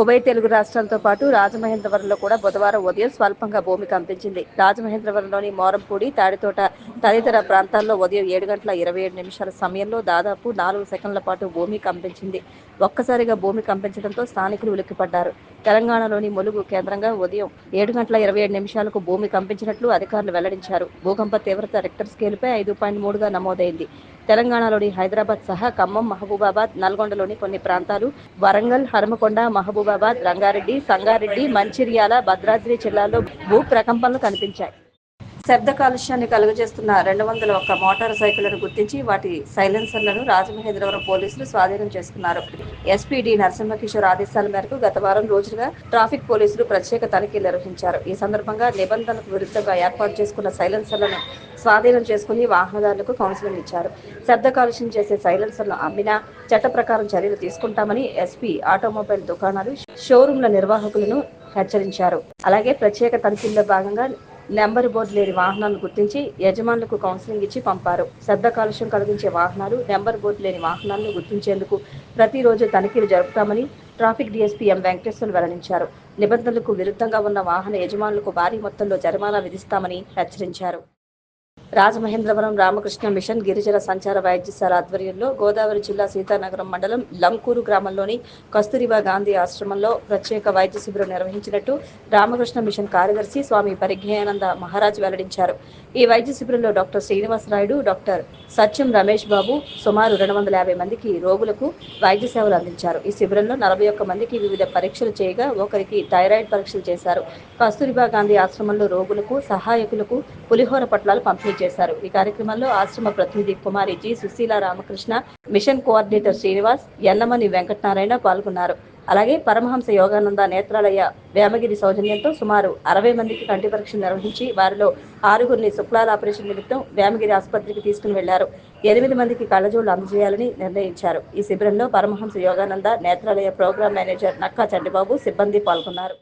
ఉభయ తెలుగు రాష్ట్రాలతో పాటు రాజమహేంద్రవరంలో కూడా బుధవారం ఉదయం స్వల్పంగా భూమి కంపించింది. రాజమహేంద్రవరంలోని మోరంపూడి, తాడితోట తదితర ప్రాంతాల్లో ఉదయం 7:27 సమయంలో దాదాపు 4 సెకన్ల పాటు భూమి కంపించింది. ఒక్కసారిగా భూమి కంపించడంతో స్థానికులు ఉలిక్కిపడ్డారు. తెలంగాణలోని ములుగు కేంద్రంగా ఉదయం 7:27 భూమి కంపించినట్లు అధికారులు వెల్లడించారు. భూకంప తీవ్రత రిక్టర్ స్కేలుపై 5.3గా నమోదైంది. తెలంగాణలోని హైదరాబాద్ సహా ఖమ్మం, మహబూబాబాద్, నల్గొండలోని కొన్ని ప్రాంతాలు, వరంగల్, హనుమకొండ, మహబూబాబాద్, రంగారెడ్డి, సంగారెడ్డి, మంచిర్యాల, భద్రాద్రి జిల్లాల్లో భూ ప్రకంపనలు కనిపించాయి. శబ్ద కాలుష్యాన్ని కలుగజేస్తున్న 201 మోటారు సైకిళ్లను గుర్తించి వాటి సైలెన్సర్లను రాజమహేంద్రవరం పోలీసులు స్వాధీనం చేసుకున్నారు. SP D. నరసింహకిషోర్ ఆదేశాల మేరకు గత వారం రోజులుగా ట్రాఫిక్ పోలీసులు ప్రత్యేక తనిఖీలు నిర్వహించారు. ఈ సందర్భంగా నిబంధనలకు విరుద్ధంగా ఏర్పాటు చేసుకున్న సైలెన్సర్లను స్వాధీనం చేసుకుని వాహనదారులకు కౌన్సిలింగ్ ఇచ్చారు. శబ్ద కాలుష్యం చేసే సైలెన్సర్లను అమ్మినా చట్ట ప్రకారం చర్యలు తీసుకుంటామని ఎస్పీ ఆటోమొబైల్ దుకాణాలు, షోరూంల నిర్వాహకులను హెచ్చరించారు. అలాగే ప్రత్యేక తనిఖీల్లో భాగంగా నెంబర్ బోర్డు లేని వాహనాలను గుర్తించి యజమానులకు కౌన్సిలింగ్ ఇచ్చి పంపారు. శబ్ద కాలుష్యం కలిగించే వాహనాలు, నెంబర్ బోర్డు లేని వాహనాలను గుర్తించేందుకు ప్రతిరోజు తనిఖీలు జరుపుతామని ట్రాఫిక్ డీఎస్పీ ఎం. వెంకటేశ్వర్లు వెల్లడించారు. నిబంధనలకు విరుద్ధంగా ఉన్న వాహన యజమానులకు భారీ మొత్తంలో జరిమానా విధిస్తామని హెచ్చరించారు. రాజమహేంద్రవరం రామకృష్ణ మిషన్ గిరిజన సంచార వైద్యశాల ఆధ్వర్యంలో గోదావరి జిల్లా సీతానగరం మండలం లంకూరు గ్రామంలోని కస్తూరిబా గాంధీ ఆశ్రమంలో ప్రత్యేక వైద్య శిబిరం నిర్వహించినట్టు రామకృష్ణ మిషన్ కార్యదర్శి స్వామి పరిజ్ఞానంద మహారాజ్ వెల్లడించారు. ఈ వైద్య శిబిరంలో డాక్టర్ శ్రీనివాసరాయుడు, డాక్టర్ సత్యం రమేష్ బాబు సుమారు 250 మందికి రోగులకు వైద్య సేవలు అందించారు. ఈ శిబిరంలో 41 మందికి వివిధ పరీక్షలు చేయగా ఒకరికి థైరాయిడ్ పరీక్షలు చేశారు. కస్తూరిబా గాంధీ ఆశ్రమంలో రోగులకు, సహాయకులకు పులిహోర పట్లాలు పంపిణీ చేశారు. ఈ కార్యక్రమంలో ఆశ్రమ ప్రతినిధి Kumari G. Sushila Ramakrishna, mission coordinator Srinivas, Yannamani Venkatanarayana పాల్గొన్నారు. అలాగే పరమహంస యోగానంద నేత్రాలయ వేమగిరి సౌజన్యంతో సుమారు 60 మందికి కంటి పరీక్షలు నిర్వహించి వారిలో 6గురిని శుక్లాల ఆపరేషన్ నిమిత్తం వేమగిరి ఆసుపత్రికి తీసుకుని వెళ్లారు. 8 మందికి కళ్లజోళ్లు అందజేయాలని నిర్ణయించారు. ఈ శిబిరంలో పరమహంస యోగానంద నేత్రాలయ ప్రోగ్రాం మేనేజర్ నక్కా చంటిబాబు, సిబ్బంది పాల్గొన్నారు.